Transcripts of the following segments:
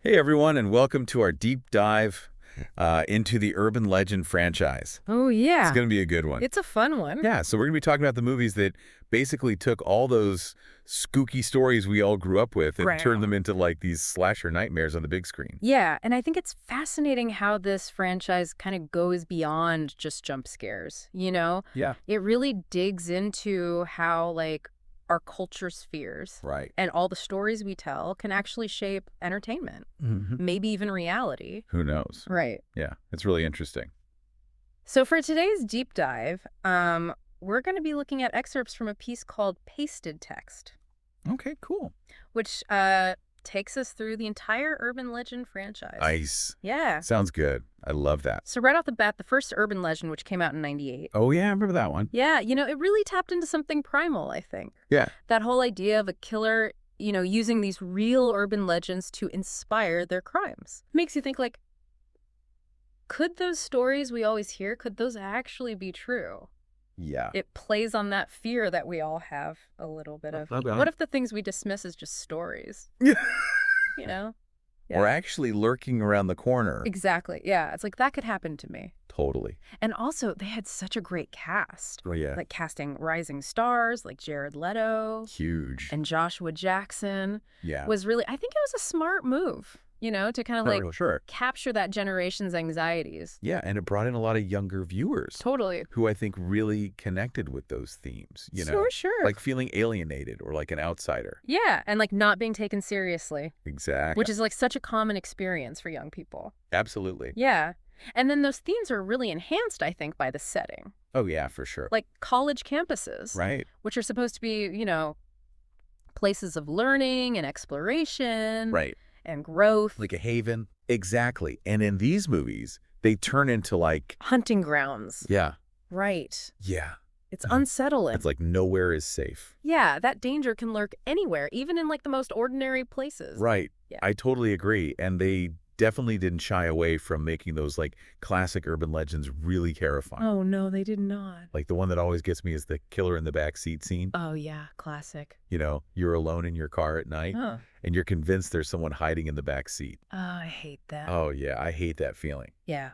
Hey everyone, and welcome to our deep dive into the urban legend franchise. Oh, It's yeah. going to be a good one. It's a fun one. Yeah, so we're going to be talking about the movies that basically took all those spooky stories we all grew up with and Right. turned them into like these slasher nightmares on the big screen. Yeah, and I think it's fascinating how this franchise kind of goes beyond just jump scares, you know? Yeah. It really digs into how, our culture's fears Right. and all the stories we tell can actually shape entertainment, maybe even reality. Who knows? Right. Yeah, it's really interesting. So for today's deep dive, we're going to be looking at excerpts from a piece called Pasted Text, Okay, cool. which takes us through the entire urban legend franchise. Nice. Yeah. Sounds good. I love that. So right off the bat, the first urban legend, which came out in 98. Oh yeah, I remember that one. Yeah, it really tapped into something primal, I think. Yeah. That whole idea of a killer, using these real urban legends to inspire their crimes. Makes you think, could those stories we always hear, could those actually be true? Yeah. It plays on that fear that we all have a little bit of. Okay. What if the things we dismiss as just stories? Yeah. You know? Or actually lurking around the corner. Exactly. Yeah. It's like that could happen to me. Totally. And also, they had such a great cast. Oh yeah. Like casting rising stars like Jared Leto Huge. and Joshua Jackson Yeah. was really, I think it was a smart move, to kind of Sure. capture that generation's anxieties. Yeah, and it brought in a lot of younger viewers Totally. who I think really connected with those themes, Sure. like feeling alienated or like an outsider. Yeah, and not being taken seriously, Exactly. which is such a common experience for young people. Absolutely. Yeah. And then those themes are really enhanced, I think, by the setting. Oh, yeah, for sure. Like college campuses. Right. Which are supposed to be, places of learning and exploration. Right. And growth. Like a haven. Exactly. And in these movies, they turn into like... hunting grounds. Yeah. Right. Yeah. It's unsettling. It's like nowhere is safe. Yeah, that danger can lurk anywhere, even in the most ordinary places. Right. Yeah. I totally agree. And they definitely didn't shy away from making those like classic urban legends really terrifying. Oh, no, they did not. Like the one that always gets me is the killer in the back seat scene. Oh, yeah, classic. You're alone in your car at night Huh. and you're convinced there's someone hiding in the back seat. Oh, I hate that. Oh, yeah, I hate that feeling. Yeah.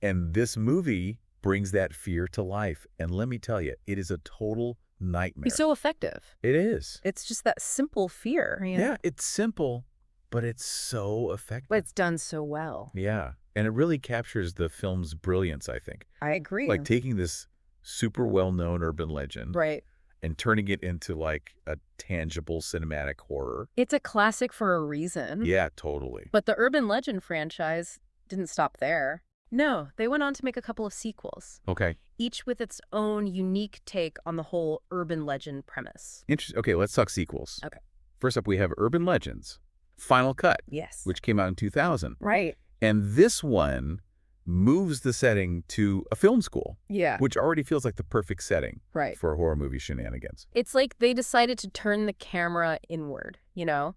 And this movie brings that fear to life. And let me tell you, it is a total nightmare. It's so effective. It is. It's just that simple fear. Yeah, it's simple, but it's so effective. But it's done so well. Yeah, and it really captures the film's brilliance, I think. I agree. Like taking this super well-known urban legend Right. and turning it into like a tangible cinematic horror. It's a classic for a reason. Yeah, totally. But the urban legend franchise didn't stop there. No, they went on to make a couple of sequels, Okay. each with its own unique take on the whole urban legend premise. Interesting. Okay, let's talk sequels. Okay. First up, we have Urban Legends, Final Cut, Yes. which came out in 2000. Right. And this one moves the setting to a film school, Yeah. which already feels like the perfect setting Right. for horror movie shenanigans. It's like they decided to turn the camera inward,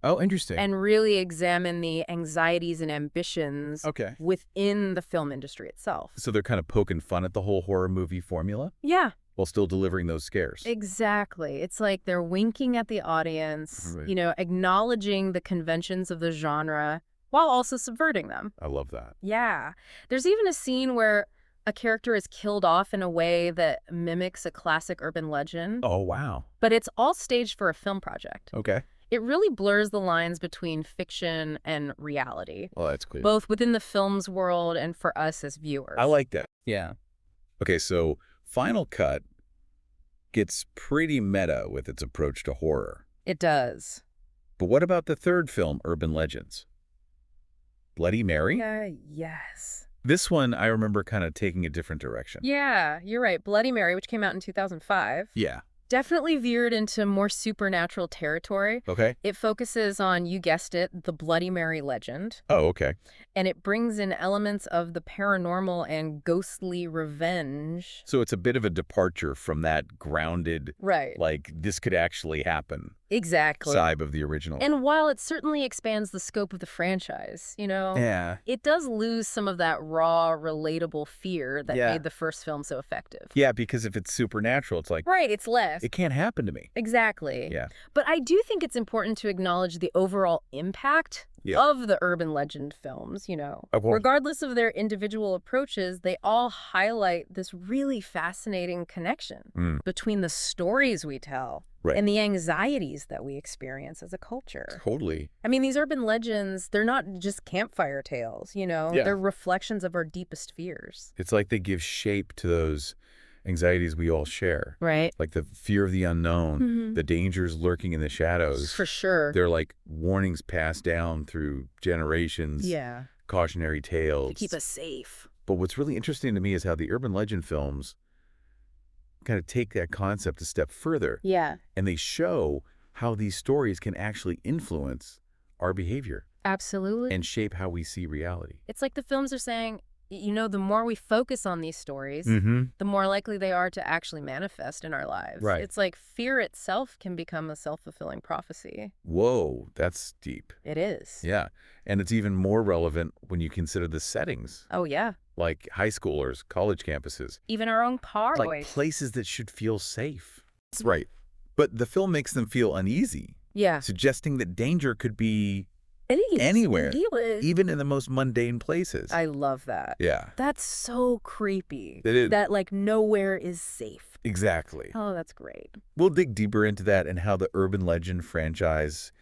Oh, interesting. and really examine the anxieties and ambitions Okay. within the film industry itself. So they're kind of poking fun at the whole horror movie formula Yeah, while still delivering those scares. exactly. It's like they're winking at the audience, Right. acknowledging the conventions of the genre while also subverting them. I love that. Yeah. There's even a scene where a character is killed off in a way that mimics a classic urban legend, Oh, wow. but it's all staged for a film project. Okay. It really blurs the lines between fiction and reality, Well, that's clear. both within the film's world and for us as viewers. I like that. Yeah. Okay, so Final Cut gets pretty meta with its approach to horror. It does. But what about the third film, Urban Legends? Bloody Mary? Yes. This one, I remember kind of taking a different direction. Yeah, you're right. Bloody Mary, which came out in 2005, Yeah. definitely veered into more supernatural territory. Okay. It focuses on, you guessed it, the Bloody Mary legend. Oh, okay. And it brings in elements of the paranormal and ghostly revenge. So it's a bit of a departure from that grounded, Right. like, this could actually happen Exactly. side of the original. And while it certainly expands the scope of the franchise, Yeah. it does lose some of that raw, relatable fear that Yeah. made the first film so effective. Yeah, because if it's supernatural, it's like, Right, it's less. it can't happen to me. Exactly. Yeah. But I do think it's important to acknowledge the overall impact of the urban legend films, Of course. regardless of their individual approaches, they all highlight this really fascinating connection Mm, between the stories we tell right. and the anxieties that we experience as a culture. Totally. I mean, these urban legends, they're not just campfire tales, Yeah. They're reflections of our deepest fears. It's like they give shape to those anxieties we all share. Right. Like the fear of the unknown, Mhm. the dangers lurking in the shadows. For sure. They're like warnings passed down through generations, Yeah. cautionary tales. To keep us safe. But what's really interesting to me is how the urban legend films kind of take that concept a step further. Yeah. And they show how these stories can actually influence our behavior Absolutely. and shape how we see reality. It's like the films are saying, the more we focus on these stories, Mm-hmm. the more likely they are to actually manifest in our lives. Right. It's like fear itself can become a self-fulfilling prophecy. Whoa, that's deep. It is. Yeah. And it's even more relevant when you consider the settings, Oh, yeah. like high schoolers, college campuses, Even our own car like voice. places that should feel safe. Right. But the film makes them feel uneasy, Yeah. suggesting that danger could be anywhere, even in the most mundane places. I love that. Yeah, That's so creepy. it is. That, like, nowhere is safe. Exactly. Oh, that's great. We'll dig deeper into that and how the urban legend franchise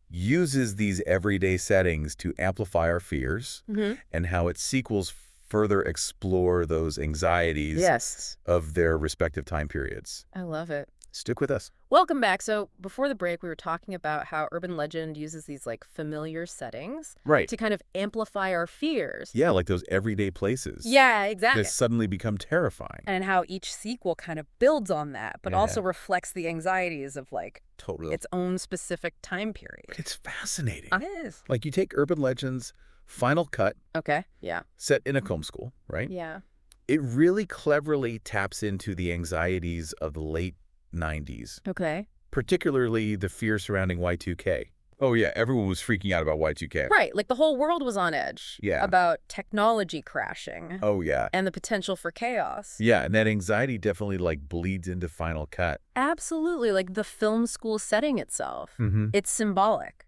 uses these everyday settings to amplify our fears, Mm-hmm. and how its sequels further explore those anxieties Yes. of their respective time periods. I love it. Stick with us. Welcome back. So before the break, we were talking about how urban legend uses these like familiar settings Right. to kind of amplify our fears. Yeah, like those everyday places. Yeah, exactly. That suddenly become terrifying. And how each sequel kind of builds on that, but Yeah. also reflects the anxieties of like Totally. its own specific time period. But it's fascinating. It is. Like you take urban legends, Final Cut, Okay. Yeah. set in a comb school, right? Yeah. It really cleverly taps into the anxieties of the late 90s, Okay. particularly the fear surrounding Y2K. Oh, yeah, everyone was freaking out about Y2K. Right. Like the whole world was on edge. Yeah. About technology crashing Oh, yeah. and the potential for chaos. Yeah, and that anxiety definitely like bleeds into Final Cut. Absolutely. Like the film school setting itself. Mm-hmm. It's symbolic,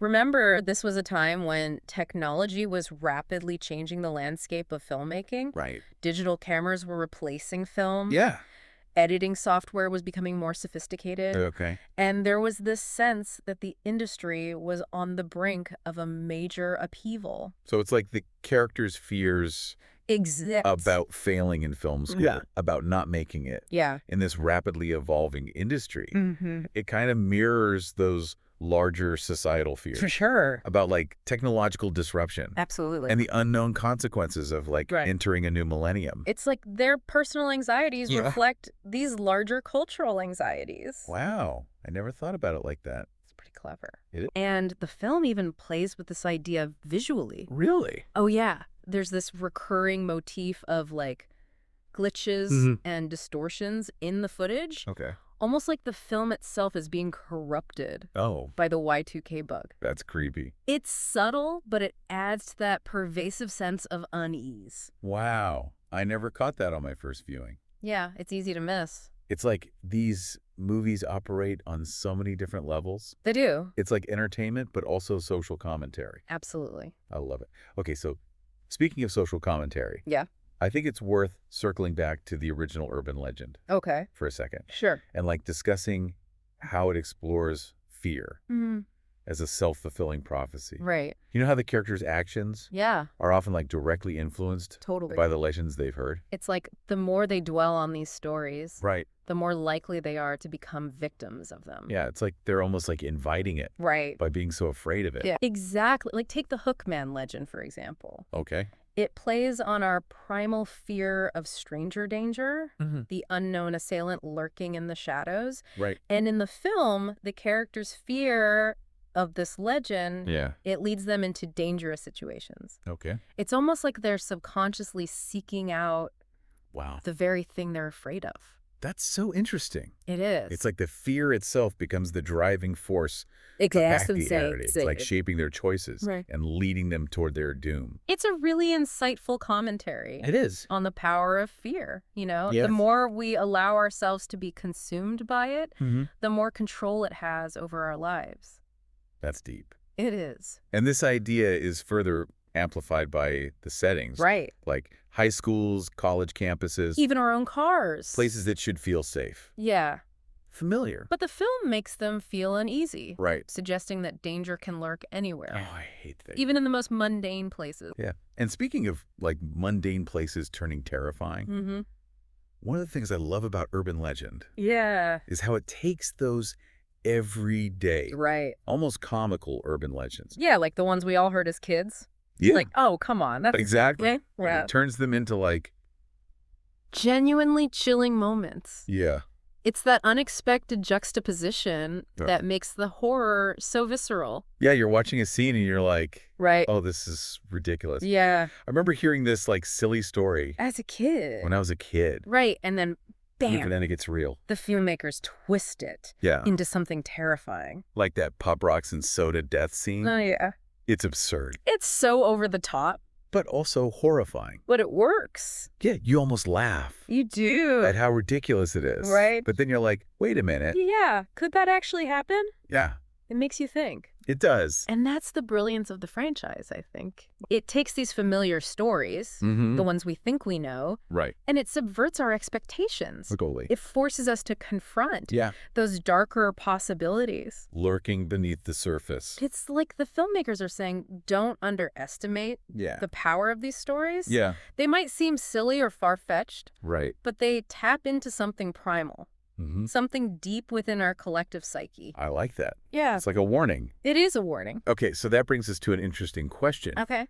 Remember, this was a time when technology was rapidly changing the landscape of filmmaking. Right. Digital cameras were replacing film. Yeah. Editing software was becoming more sophisticated. Okay. And there was this sense that the industry was on the brink of a major upheaval. So it's like the characters' fears about failing in film school, Yeah. about not making it Yeah. in this rapidly evolving industry. Mm-hmm. It kind of mirrors those larger societal fears For sure. about like technological disruption Absolutely. and the unknown consequences of like Right. entering a new millennium. It's like their personal anxieties Yeah. reflect these larger cultural anxieties. Wow. I never thought about it like that. It's pretty clever. It is? And the film even plays with this idea visually. Really? Oh, yeah. There's this recurring motif of like glitches Mhm. and distortions in the footage, Okay. almost like the film itself is being corrupted Oh, by the Y2K bug. that's creepy. It's subtle, but it adds to that pervasive sense of unease. Wow. I never caught that on my first viewing. Yeah, it's easy to miss. It's like these movies operate on so many different levels. They do. It's like entertainment, but also social commentary. Absolutely. I love it. Okay, so speaking of social commentary, Yeah. I think it's worth circling back to the original urban legend Okay. for a second Sure. and like discussing how it explores fear Mm, as a self-fulfilling prophecy. right. You know how the characters' actions Yeah, are often like directly influenced totally. by the legends they've heard? It's like the more they dwell on these stories, Right. the more likely they are to become victims of them. Yeah, it's like they're almost like inviting it Right. by being so afraid of it. Yeah. Exactly. Like take the Hookman legend, for example. Okay. It plays on our primal fear of stranger danger, Mm-hmm. the unknown assailant lurking in the shadows. Right. And in the film, the character's fear of this legend, Yeah. it leads them into dangerous situations. Okay. It's almost like they're subconsciously seeking out Wow. the very thing they're afraid of. That's so interesting. It is. It's like the fear itself becomes the driving force back exactly the narrative. It's like shaping their choices Right. and leading them toward their doom. It's a really insightful commentary It is. on the power of fear. Yes. The more we allow ourselves to be consumed by it, Mm-hmm. the more control it has over our lives. That's deep. It is. And this idea is further amplified by the settings. Right. Like high schools, college campuses, Even our own cars. places that should feel safe. Yeah. Familiar. But the film makes them feel uneasy. Right. Suggesting that danger can lurk anywhere. Oh, I hate that. Even in the most mundane places. Yeah. And speaking of like mundane places turning terrifying, Mm-hmm. one of the things I love about urban legend Yeah. is how it takes those everyday, Right. almost comical urban legends. Yeah, like the ones we all heard as kids. Yeah. Like, oh, come on. That's Exactly. yeah. It turns them into like, Genuinely chilling moments. yeah. It's that unexpected juxtaposition Yeah. that makes the horror so visceral. Yeah, you're watching a scene and you're like, Right. oh, this is ridiculous. Yeah. I remember hearing this like silly story As a kid. when I was a kid. Right. And then, And bam, then it gets real. the filmmakers twist it Yeah. into something terrifying. Like that Pop Rocks and Soda death scene. Oh, yeah. It's absurd, It's so over the top, but also horrifying. but it works. Yeah, you almost laugh You do. at how ridiculous it is. Right. But then you're like, wait a minute. Yeah. Could that actually happen? Yeah, It makes you think. it does. And that's the brilliance of the franchise, I think. It takes these familiar stories, Mm-hmm. the ones we think we know, Right. and it subverts our expectations. Totally. It forces us to confront Yeah. those darker possibilities. Lurking beneath the surface. It's like the filmmakers are saying, don't underestimate Yeah. the power of these stories. Yeah. They might seem silly or far-fetched, Right. but they tap into something primal, Mm-hmm. something deep within our collective psyche. I like that. Yeah, It's like a warning. it is a warning. Okay, so that brings us to an interesting question. Okay.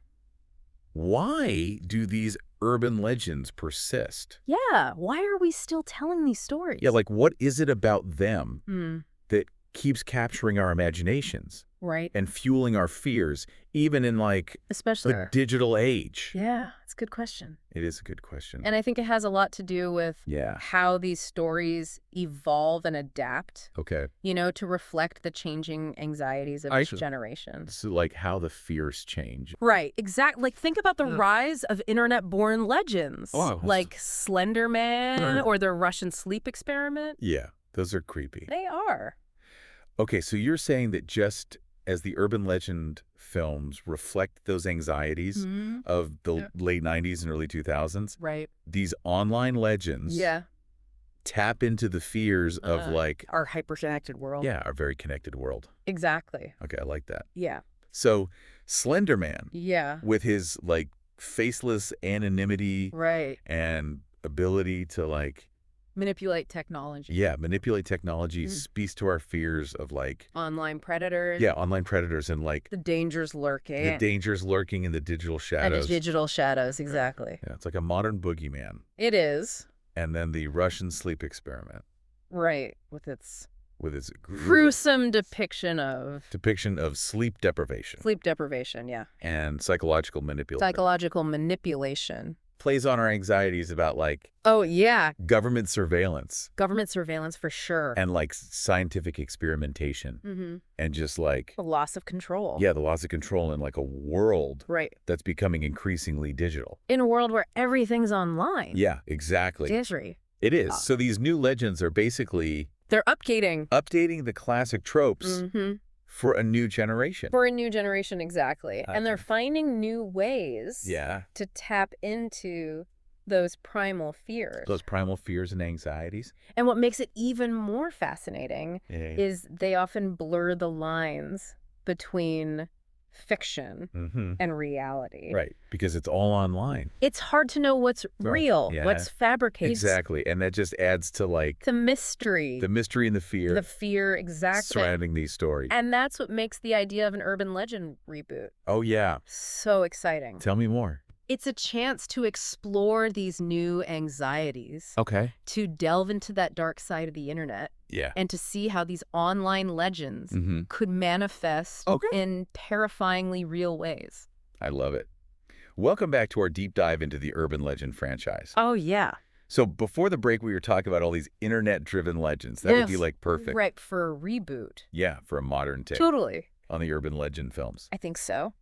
Why do these urban legends persist? Yeah, why are we still telling these stories? Yeah, like what is it about them Hmm, that keeps capturing our imaginations right. and fueling our fears, even in like Especially. the digital age? Yeah, it's a good question. It is a good question. And I think it has a lot to do with Yeah. how these stories evolve and adapt, Okay. to reflect the changing anxieties of I each see. generation. So like how the fears change. Right, exactly. Like, think about the rise of internet-born legends, Oh, like Slender Man or the Russian sleep experiment. Yeah, those are creepy. They are. Okay, so you're saying that just as the urban legend films reflect those anxieties Mhm. of the Yeah. late 90s and early 2000s, Right. these online legends Yeah. tap into the fears of like, Our hyper-connected world. yeah, our very connected world. Exactly. Okay, I like that. Yeah. So Slender Man, Yeah. with his like faceless anonymity Right. and ability to like, Manipulate technology. yeah, manipulate technology, Mm. speaks to our fears of like, Online predators. yeah, online predators and like The dangers lurking. the dangers lurking in the digital And shadows. the digital shadows, exactly. Yeah, it's like a modern boogeyman. It is. And then the Russian sleep experiment Right. With its with its gruesome depiction of depiction of sleep deprivation sleep deprivation, yeah. and psychological manipulation. Psychological manipulation. Plays on our anxieties about like Oh, yeah. government surveillance Government surveillance for sure. and like scientific experimentation Mm-hmm. and just like, The loss of control. yeah, the loss of control in like a world Right. that's becoming increasingly digital. In a world where everything's online. Yeah, exactly. Digitally. It is. So these new legends are basically They're updating. updating the classic tropes Mm-hmm. for a new generation. For a new generation, exactly. And they're Okay. finding new ways Yeah. to tap into those primal fears. Those primal fears and anxieties. And what makes it even more fascinating Yeah. is they often blur the lines between fiction Mm-hmm. and reality. Right. Because it's all online. It's hard to know what's real, yeah. what's fabricated. Exactly. And that just adds to like The mystery. the mystery and the fear The fear, exactly. surrounding these stories. And that's what makes the idea of an urban legend reboot Oh, yeah. so exciting. Tell me more. It's a chance to explore these new anxieties, Okay. to delve into that dark side of the internet, Yeah. and to see how these online legends Mm-hmm. could manifest Okay. in terrifyingly real ways. I love it. Welcome back to our deep dive into the urban legend franchise. Oh, yeah. So before the break, we were talking about all these internet-driven legends. That would be Yes. like perfect. Right, for a reboot. Yeah, for a modern take Totally. on the urban legend films. I think so.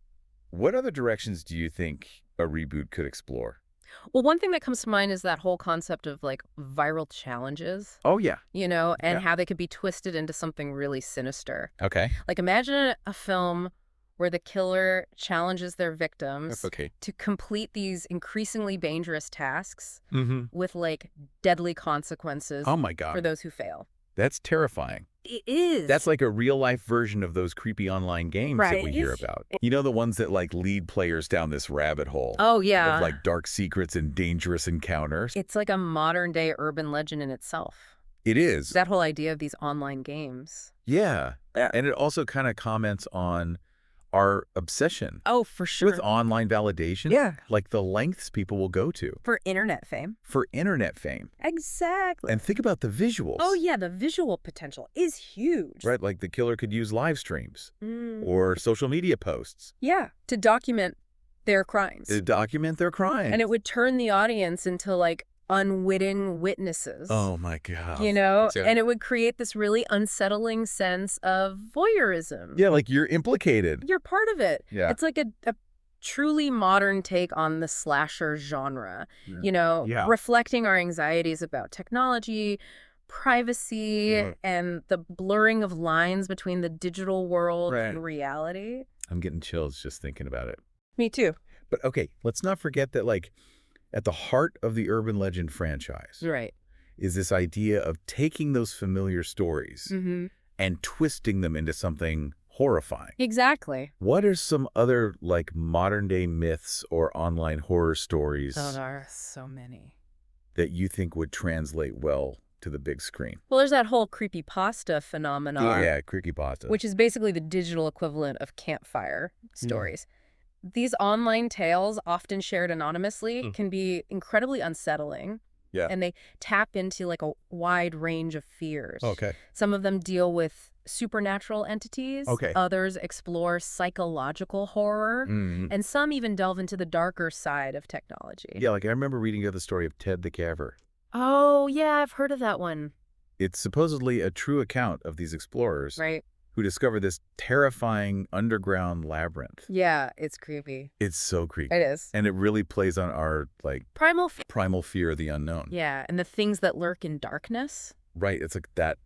What other directions do you think a reboot could explore? Well, one thing that comes to mind is that whole concept of like viral challenges, Oh, yeah. and Yeah. how they could be twisted into something really sinister. Okay. Like imagine a film where the killer challenges their victims Okay. to complete these increasingly dangerous tasks Mm-hmm. with, like, deadly consequences Oh my for God. those who fail. That's terrifying. It is. That's like a real-life version of those creepy online games that we Right. hear about. You know, the ones that, like, lead players down this rabbit hole Oh, of, yeah. like, dark secrets and dangerous encounters. It's like a modern-day urban legend in itself. It is. That whole idea of these online games. Yeah. Yeah. And it also kind of comments on our obsession Oh, for sure. with online validation. Yeah. Like the lengths people will go to For internet fame. for internet fame. Exactly. And think about the visuals. Oh, yeah, the visual potential is huge. Right, like the killer could use live streams Mm. or social media posts Yeah, to document their crimes. to document their crime. And it would turn the audience into, like, unwitting witnesses. Oh my God. You know? Yeah. And it would create this really unsettling sense of voyeurism. Yeah, like you're implicated. You're part of it. Yeah. It's like a truly modern take on the slasher genre, Yeah. you know, Yeah. reflecting our anxieties about technology, privacy, Yeah. and the blurring of lines between the digital world Right. and reality. I'm getting chills just thinking about it. Me too. But okay, let's not forget that, like, at the heart of the urban legend franchise Right. is this idea of taking those familiar stories Mm-hmm. and twisting them into something horrifying. Exactly. What are some other, like, modern-day myths or online horror stories Oh, there are so many. that you think would translate well to the big screen? Well, there's that whole creepypasta phenomenon, Yeah, creepypasta. which is basically the digital equivalent of campfire stories. These online tales, often shared anonymously, can be incredibly unsettling. Yeah. And they tap into, like, a wide range of fears. Okay. Some of them deal with supernatural entities. Okay. Others explore psychological horror. Mm. And some even delve into the darker side of technology. Yeah, like I remember reading the story of Ted the Caver. Oh, yeah, I've heard of that one. It's supposedly a true account of these explorers Right. who discover this terrifying underground labyrinth. Yeah, it's creepy. It's so creepy. It is. And it really plays on our, like, primal fear of the unknown. Yeah, and the things that lurk in darkness. Right. It's like that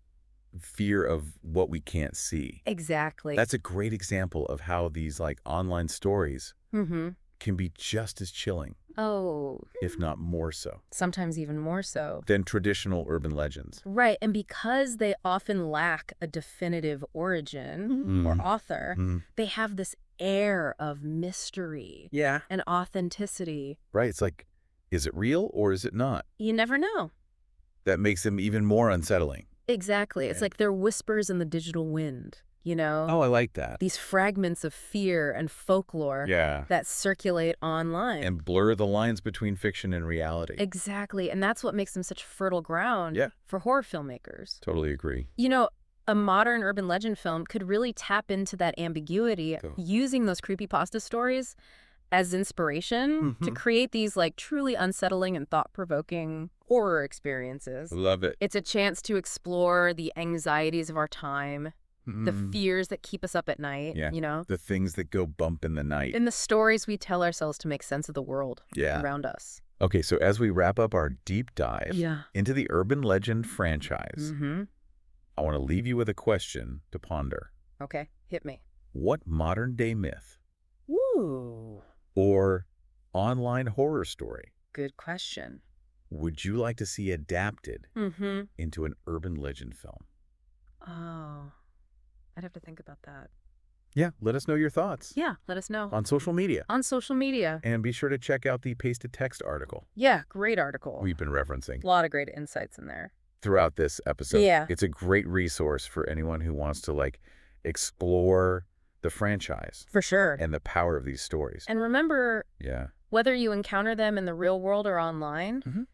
fear of what we can't see. Exactly. That's a great example of how these, like, online stories Mm-hmm. can be just as chilling, Oh, if not more so, sometimes even more so. than traditional urban legends. Right, and because they often lack a definitive origin or author, Mm. they have this air of mystery Yeah. and authenticity. Right. It's like, is it real or is it not? You never know. That makes them even more unsettling. Exactly. It's Yeah. like they're whispers in the digital wind, you know? Oh, I like that. These fragments of fear and folklore Yeah. that circulate online. And blur the lines between fiction and reality. Exactly, and that's what makes them such fertile ground Yeah. for horror filmmakers. Totally agree. You know, a modern urban legend film could really tap into that ambiguity Cool. using those creepypasta stories as inspiration to Mhm. create these, like, truly unsettling and thought-provoking horror experiences. Love it. It's a chance to explore the anxieties of our time, the Mm. fears that keep us up at night, Yeah. you know, The things that go bump in the night. and the stories we tell ourselves to make sense of the world Yeah. around us. Okay, so as we wrap up our deep dive Yeah. into the urban legend franchise, Mm-hmm. I want to leave you with a question to ponder. Okay, hit me. What modern day myth Ooh, or online horror story good question. would you like to see adapted Mm-hmm. into an urban legend film? Oh, I'd have to think about that. Yeah, let us know your thoughts Yeah, let us know. on social media. On social media. And be sure to check out the pasted text article Yeah, great article. we've been referencing A lot of great insights in there. throughout this episode. Yeah. It's a great resource for anyone who wants to, like, explore the franchise For sure. and the power of these stories. And remember, Yeah. whether you encounter them in the real world or online, Mhm.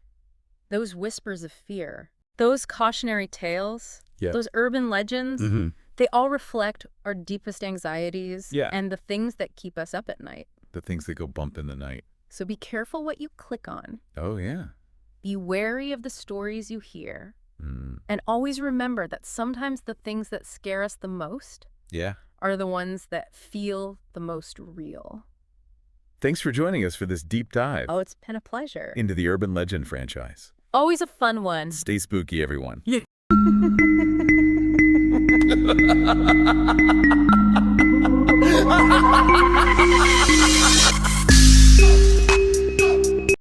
those whispers of fear, those cautionary tales, Yeah. those urban legends, Mm-hmm. they all reflect our deepest anxieties Yeah. and the things that keep us up at night. The things that go bump in the night. So be careful what you click on. Oh, yeah. Be wary of the stories you hear. Mm. And always remember that sometimes the things that scare us the most Yeah. are the ones that feel the most real. Thanks for joining us for this deep dive Oh, it's been a pleasure. into the urban legend franchise. Always a fun one. Stay spooky, everyone. Yeah.